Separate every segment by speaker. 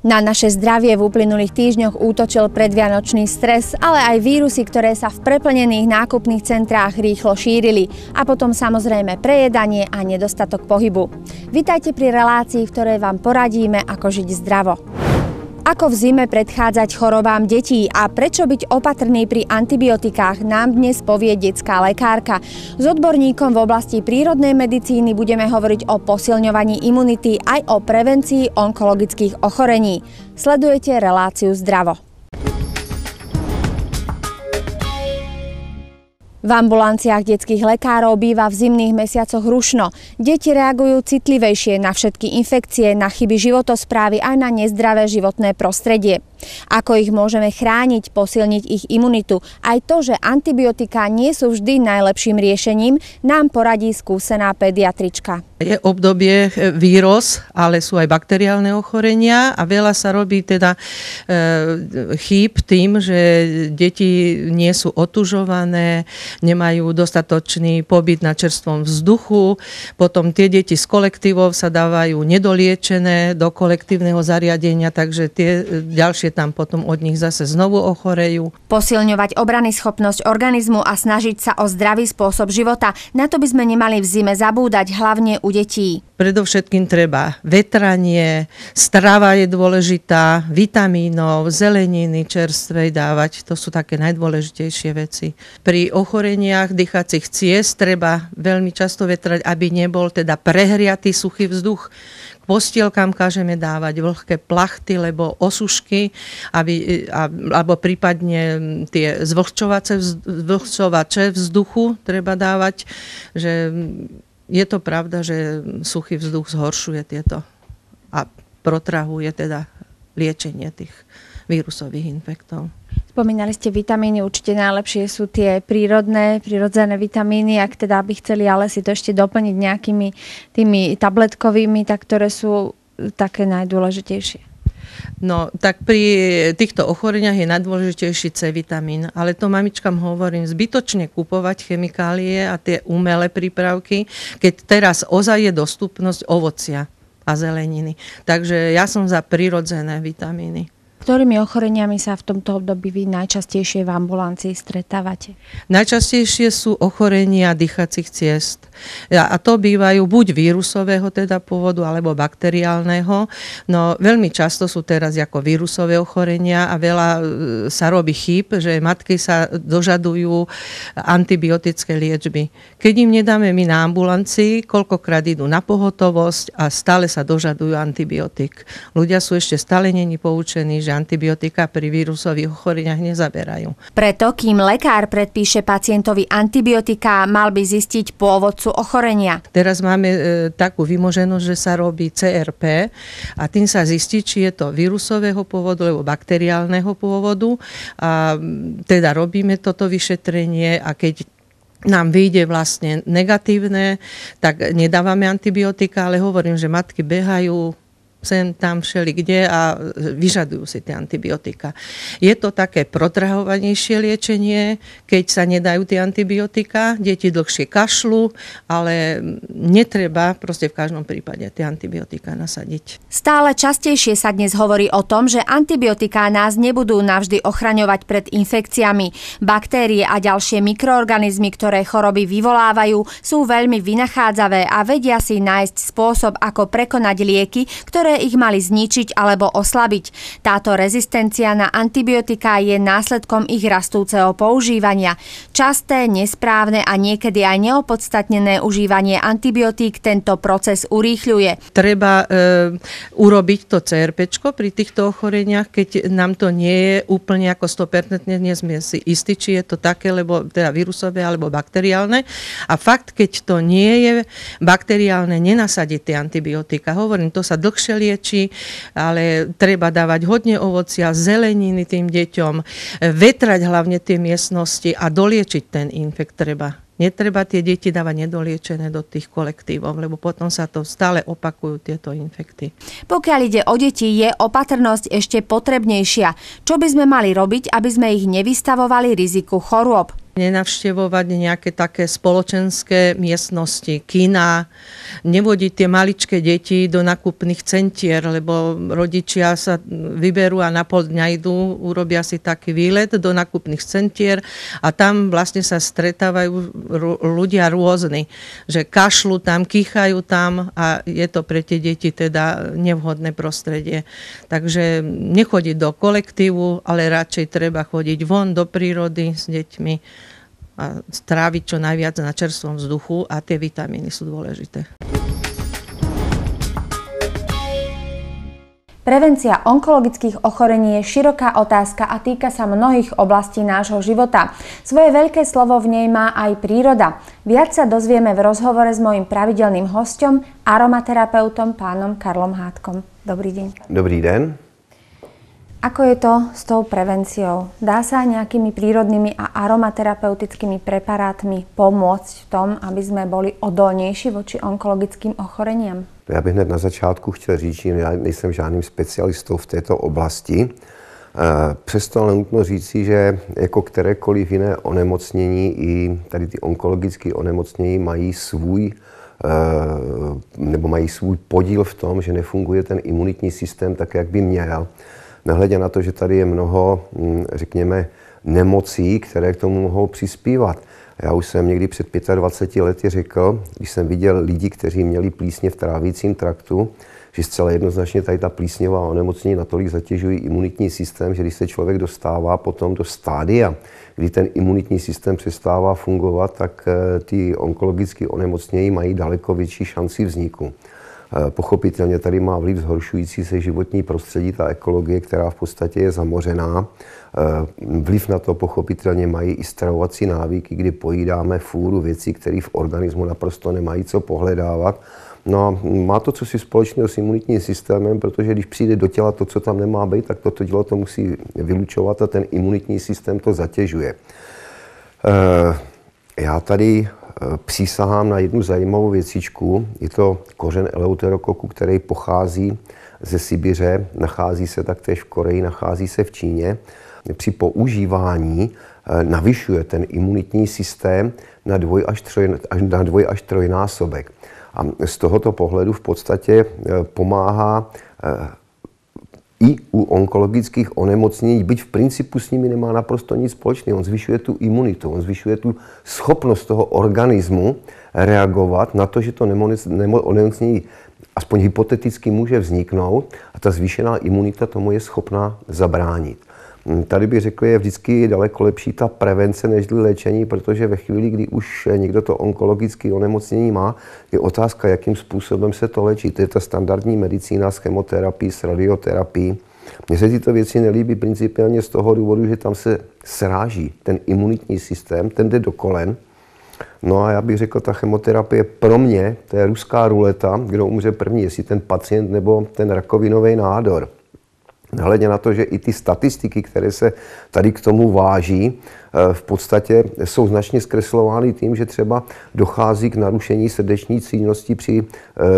Speaker 1: Na naše zdravie v uplynulých týždňoch útočil predvianočný stres, ale aj vírusy, ktoré sa v preplnených nákupných centrách rýchlo šírili a potom samozrejme prejedanie a nedostatok pohybu. Vitajte pri relácii, v ktorej vám poradíme, ako žiť zdravo. Ako v zime predchádzať chorobám detí a prečo byť opatrný pri antibiotikách, nám dnes povie detská lekárka. S odborníkom v oblasti prírodnej medicíny budeme hovoriť o posilňovaní imunity aj o prevencii onkologických ochorení. Sledujete reláciu Zdravo. V ambulanciách detských lekárov býva v zimných mesiacoch rušno. Deti reagujú citlivejšie na všetky infekcie, na chyby životosprávy aj na nezdravé životné prostredie. Ako ich môžeme chrániť, posilniť ich imunitu? Aj to, že antibiotiká nie sú vždy najlepším riešením, nám poradí skúsená pediatrička.
Speaker 2: Je obdobie vírus, ale sú aj bakteriálne ochorenia a veľa sa robí teda chýb tým, že deti nie sú otužované, nemajú dostatočný pobyt na čerstvom vzduchu, potom tie deti z kolektívov sa dávajú nedoliečené do kolektívneho zariadenia, takže tie ďalšie tam potom od nich zase znovu ochorejú.
Speaker 1: Posilňovať obranyschopnosť organizmu a snažiť sa o zdravý spôsob života, na to by sme nemali v zime zabúdať, hlavne u detí.
Speaker 2: Predovšetkým treba vetranie, strava je dôležitá, vitamínov, zeleniny čerstvej dávať, to sú také najdôležitejšie veci. Pri ochoreniach dýchacích ciest treba veľmi často vetrať, aby nebol teda prehriatý suchý vzduch. K postielkám kážeme dávať vlhké plachty, lebo osušky, alebo prípadne tie zvlhčovače vzduchu treba dávať, že je to pravda, že suchý vzduch zhoršuje tieto a protrahuje teda liečenie tých vírusových infektov.
Speaker 1: Spomínali ste vitamíny, určite najlepšie sú tie prirodzené vitamíny, ak teda by chceli ale si to ešte doplniť nejakými tými tabletkovými, tak ktoré sú také najdôležitejšie.
Speaker 2: No, tak pri týchto ochoreniach je najdôležitejší C vitamín, ale to mamičkám hovorím, zbytočne kupovať chemikálie a tie umelé prípravky, keď teraz ozaj je dostupnosť ovocia a zeleniny. Takže ja som za prirodzené vitamíny.
Speaker 1: Ktorými ochoreniami sa v tomto období vy najčastejšie v ambulancii stretávate?
Speaker 2: Najčastejšie sú ochorenia dýchacích ciest. A to bývajú buď vírusového teda pôvodu, alebo bakteriálneho. No veľmi často sú teraz ako vírusové ochorenia a veľa sa robí chýb, že matky sa dožadujú antibiotické liečby. Keď im nedáme my na ambulancii, koľkokrát idú na pohotovosť a stále sa dožadujú antibiotik. Ľudia sú ešte stále neni poučení, že antibiotika pri vírusových ochoreniach nezaberajú.
Speaker 1: Preto, kým lekár predpíše pacientovi antibiotika, mal by zistiť pôvodcu ochorenia.
Speaker 2: Teraz máme takú vymoženosť, že sa robí CRP a tým sa zistí, či je to vírusového pôvodu alebo bakteriálneho pôvodu. A teda robíme toto vyšetrenie a keď nám vyjde vlastne negatívne, tak nedávame antibiotika, ale hovorím, že matky behajú sem tam všelikde a vyžadujú si tie antibiotika. Je to také protrahovanejšie liečenie, keď sa nedajú tie antibiotika, deti dlhšie kašľú, ale netreba proste v každom prípade tie antibiotika nasadiť.
Speaker 1: Stále častejšie sa dnes hovorí o tom, že antibiotiká nás nebudú navždy ochraňovať pred infekciami. Baktérie a ďalšie mikroorganizmy, ktoré choroby vyvolávajú, sú veľmi vynachádzavé a vedia si nájsť spôsob, ako prekonať lieky, ktoré ich mali zničiť alebo oslabiť. Táto rezistencia na antibiotiká je následkom ich rastúceho používania. Časté, nesprávne a niekedy aj neopodstatnené užívanie antibiotík tento proces urýchľuje.
Speaker 2: Treba urobiť to CRPčko pri týchto ochoreniach, keď nám to nie je úplne ako 100%, nie sme si istí, či je to také, lebo teda vírusové alebo bakteriálne. A fakt, keď to nie je bakteriálne, nenasadiť tie antibiotika. Hovorím, to sa dlhšie lieči, ale treba dávať hodne ovocia, zeleniny tým deťom, vetrať hlavne tie miestnosti a doliečiť ten infekt treba. Netreba tie deti dávať nedoliečené do tých kolektívov, lebo potom sa to stále opakujú tieto infekty.
Speaker 1: Pokiaľ ide o deti, je opatrnosť ešte potrebnejšia. Čo by sme mali robiť, aby sme ich nevystavovali riziku chorôb?
Speaker 2: Nenavštevovať nejaké také spoločenské miestnosti, kina, nevodiť tie maličké deti do nákupných centier, lebo rodičia sa vyberú a na pol dňa idú, urobia si taký výlet do nákupných centier a tam vlastne sa stretávajú ľudia rôzni, že kašľú tam, kýchajú tam a je to pre tie deti teda nevhodné prostredie. Takže nechodiť do kolektívu, ale radšej treba chodiť von do prírody s deťmi a stráviť čo najviac na čerstvom vzduchu a tie vitamíny sú dôležité.
Speaker 1: Prevencia onkologických ochorení je široká otázka a týka sa mnohých oblastí nášho života. Svoje veľké slovo v nej má aj príroda. Viac sa dozvieme v rozhovore s mojím pravidelným hosťom, aromaterapeutom pánom Karlom Hádkom. Dobrý deň.
Speaker 3: Dobrý den.
Speaker 1: Ako je to s tou prevenciou? Dá sa nejakými prírodnými a aromaterapeutickými preparátmi pomôcť v tom, aby sme boli odolnější voči onkologickým ochoreniam?
Speaker 3: Já bych hned na začátku chtěl říct, že já nejsem žádným specialistou v této oblasti. Přesto ale nutno říci, že jako kterékoliv jiné onemocnění, i tady ty onkologické onemocnění mají svůj podíl v tom, že nefunguje ten imunitní systém tak, jak by měl. Nehledě na to, že tady je mnoho, řekněme, nemocí, které k tomu mohou přispívat. Já už jsem někdy před 25 lety řekl, když jsem viděl lidi, kteří měli plísně v trávicím traktu, že zcela jednoznačně tady ta plísňová onemocnění natolik zatěžují imunitní systém, že když se člověk dostává potom do stádia, kdy ten imunitní systém přestává fungovat, tak ty onkologické onemocnění mají daleko větší šanci vzniku. Pochopitelně tady má vliv zhoršující se životní prostředí, ta ekologie, která v podstatě je zamořená. Vliv na to pochopitelně mají i stravovací návyky, kdy pojídáme fůru věcí, které v organismu naprosto nemají co pohledávat. No a má to cosi společného s imunitním systémem, protože když přijde do těla to, co tam nemá být, tak toto tělo to musí vylučovat a ten imunitní systém to zatěžuje. Já tady přísahám na jednu zajímavou věcičku. Je to kořen eleuterokoku, který pochází ze Sibiře, nachází se taktéž v Koreji, nachází se v Číně. Při používání navyšuje ten imunitní systém na 2 až 3 násobek. A z tohoto pohledu v podstatě pomáhá i u onkologických onemocnění, byť v principu s nimi nemá naprosto nic společného. On zvyšuje tu imunitu, on zvyšuje tu schopnost toho organismu reagovat na to, že to onemocnění aspoň hypoteticky může vzniknout a ta zvýšená imunita tomu je schopná zabránit. Tady bych řekl, je vždycky daleko lepší ta prevence než léčení, protože ve chvíli, kdy už někdo to onkologické onemocnění má, je otázka, jakým způsobem se to léčí. To je ta standardní medicína s chemoterapií, s radioterapií. Mně se tyto věci nelíbí principiálně z toho důvodu, že tam se sráží ten imunitní systém, ten jde do kolen. No a já bych řekl, ta chemoterapie pro mě, to je ruská ruleta, kdo umře první, jestli ten pacient nebo ten rakovinový nádor. Nehledě na to, že i ty statistiky, které se tady k tomu váží, v podstatě jsou značně zkreslovány tím, že třeba dochází k narušení srdeční činnosti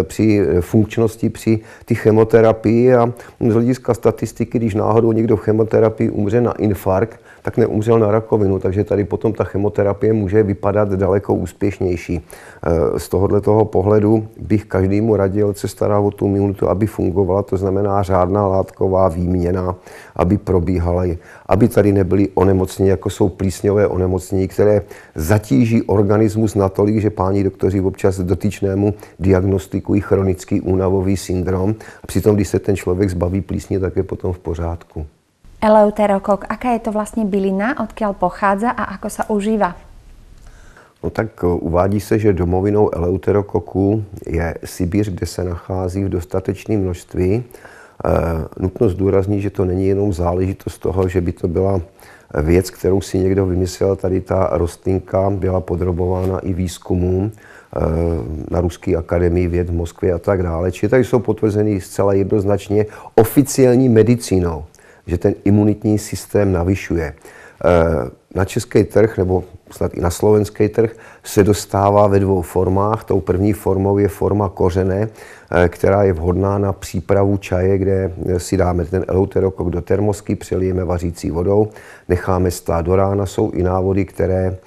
Speaker 3: při funkčnosti při ty chemoterapii a z hlediska statistiky, když náhodou někdo v chemoterapii umře na infarkt, tak neumřel na rakovinu, takže tady potom ta chemoterapie může vypadat daleko úspěšnější. Z tohoto pohledu bych každému radil se starat o tu imunitu, aby fungovala, to znamená řádná látková výměna, aby probíhala, aby tady nebyly onemocnění, jako jsou plísňové onemocnění, které zatíží organismus natolik, že páni doktoři občas dotyčnému diagnostikují chronický únavový syndrom. A přitom, když se ten člověk zbaví plísně, tak je potom v pořádku.
Speaker 1: Eleuterokok, aká je to vlastne bylina, odkiaľ pochádza a ako sa užíva?
Speaker 3: No tak uvádí se, že domovinou eleuterokoku je Sibiř, kde se nachází v dostatečném množství. Nutno zdůraznit, že to není jenom záležitost toho, že by to byla věc, kterou si někdo vymyslel. Tady ta rostlinka byla podrobována i výzkumům na Ruské akademii věd v Moskvě a tak dále. Čili tady jsou potvrzeny zcela jednoznačně oficiální medicínou, že ten imunitní systém navyšuje. na český trh, nebo snad i na slovenský trh, se dostává ve dvou formách. Tou první formou je forma kořené, která je vhodná na přípravu čaje, kde si dáme ten eleuterokok do termosky, přelijeme vařící vodou, necháme stát do rána. Jsou i návody, které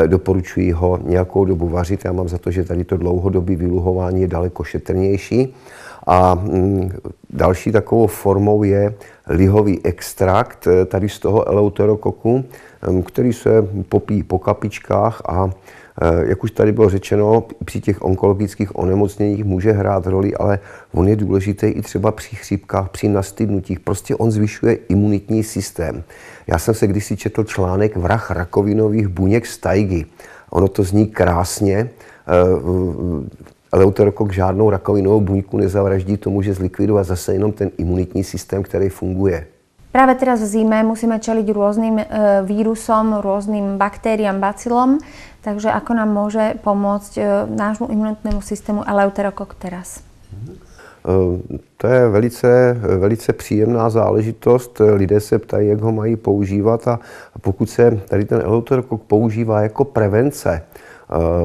Speaker 3: doporučují ho nějakou dobu vařit. Já mám za to, že tady to dlouhodobé vyluhování je daleko šetrnější. A další takovou formou je lihový extrakt tady z toho eleuterokoku, který se popíjí po kapičkách a jak už tady bylo řečeno, při těch onkologických onemocněních může hrát roli, ale on je důležitý i třeba při chřipkách, při nastydnutích. Prostě on zvyšuje imunitní systém. Já jsem se kdysi četl článek Vrah rakovinových buněk z tajgy. Ono to zní krásně. Eleuterokok žádnou rakovinovou buňku nezavraždí, to může zlikvidovat zase jenom ten imunitní systém, který funguje.
Speaker 1: Práve teraz v zime musíme čeliť rôznym vírusom, rôznym baktériám, bacilom, takže ako nám môže pomôcť nášmu imunitnému systému eleuterokok teraz?
Speaker 3: To je velice příjemná záležitost. Lidé se ptají, jak ho mají používat a pokud se tady ten eleuterokok používá jako prevence,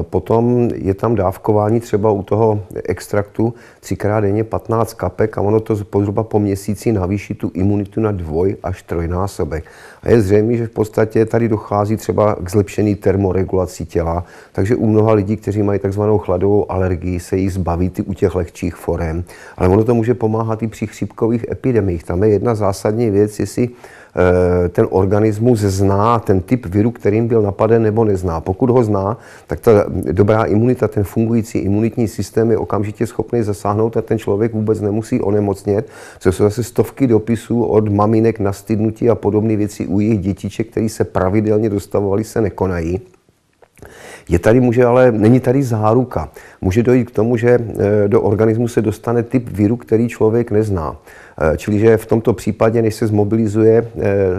Speaker 3: potom je tam dávkování třeba u toho extraktu 3x denně 15 kapek a ono to zhruba po měsíci navýší tu imunitu na 2 až 3násobek. A je zřejmé, že v podstatě tady dochází třeba k zlepšení termoregulací těla, takže u mnoha lidí, kteří mají takzvanou chladovou alergii, se jí zbaví u těch lehčích forem. Ale ono to může pomáhat i při chřipkových epidemiích. Tam je jedna zásadní věc, jestli ten organismus zná ten typ viru, kterým byl napaden, nebo nezná. Pokud ho zná, tak ta dobrá imunita, ten fungující imunitní systém je okamžitě schopný zasáhnout a ten člověk vůbec nemusí onemocnět. Co jsou zase stovky dopisů od maminek na stydnutí a podobné věci u jejich dětiček, které se pravidelně dostavovaly, se nekonají. Není tady záruka. Může dojít k tomu, že do organismu se dostane typ viru, který člověk nezná. Čili že v tomto případě, než se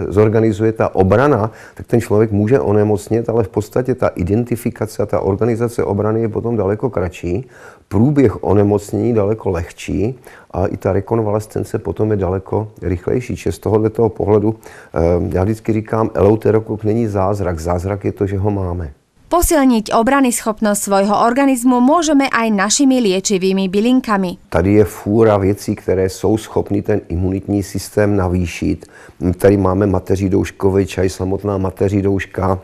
Speaker 3: zorganizuje ta obrana, tak ten člověk může onemocnět, ale v podstatě ta identifikace a ta organizace obrany je potom daleko kratší, průběh onemocnění daleko lehčí a i ta rekonvalescence potom je daleko rychlejší. Čiže z tohoto pohledu já vždycky říkám, eleuterokok není zázrak. Zázrak je to, že ho máme.
Speaker 1: Posilniť obranyschopnosť svojho organizmu môžeme aj našimi liečivými bylinkami.
Speaker 3: Tady je fůra věcí, které jsou schopny ten imunitní systém navýšit. Tady máme mateří douškový čaj, samotná mateří douška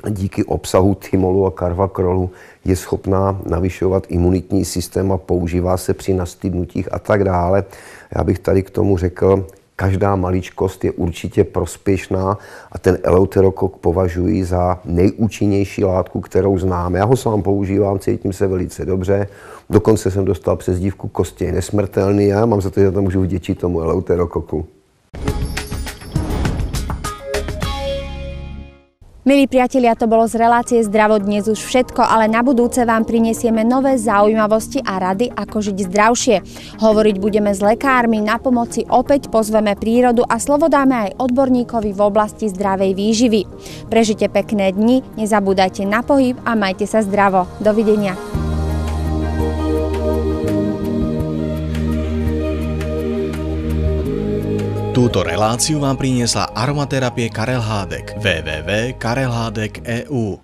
Speaker 3: díky obsahu thymolu a karvakrolu je schopná navyšovat imunitní systém a používá se při nastydnutích a tak dále. Já bych tady k tomu řekl, každá maličkost je určitě prospěšná a ten eleuterokok považuji za nejúčinnější látku, kterou známe. Já ho sám používám, cítím se velice dobře. Dokonce jsem dostal přezdívku Kostěj nesmrtelný a mám za to, že to můžu vděčit tomu eleuterokoku.
Speaker 1: Milí priatelia, to bolo z relácie Zdravo dnes už všetko, ale na budúce vám prinesieme nové zaujímavosti a rady, ako žiť zdravšie. Hovoriť budeme s lekármi, na pomoci opäť pozveme prírodu a slovo dáme aj odborníkovi v oblasti zdravej výživy. Prežite pekné dni, nezabúdajte na pohyb a majte sa zdravo. Dovidenia.
Speaker 4: Túto reláciu vám priniesla aromaterapie Karel Hádek. www.karelhádek.eu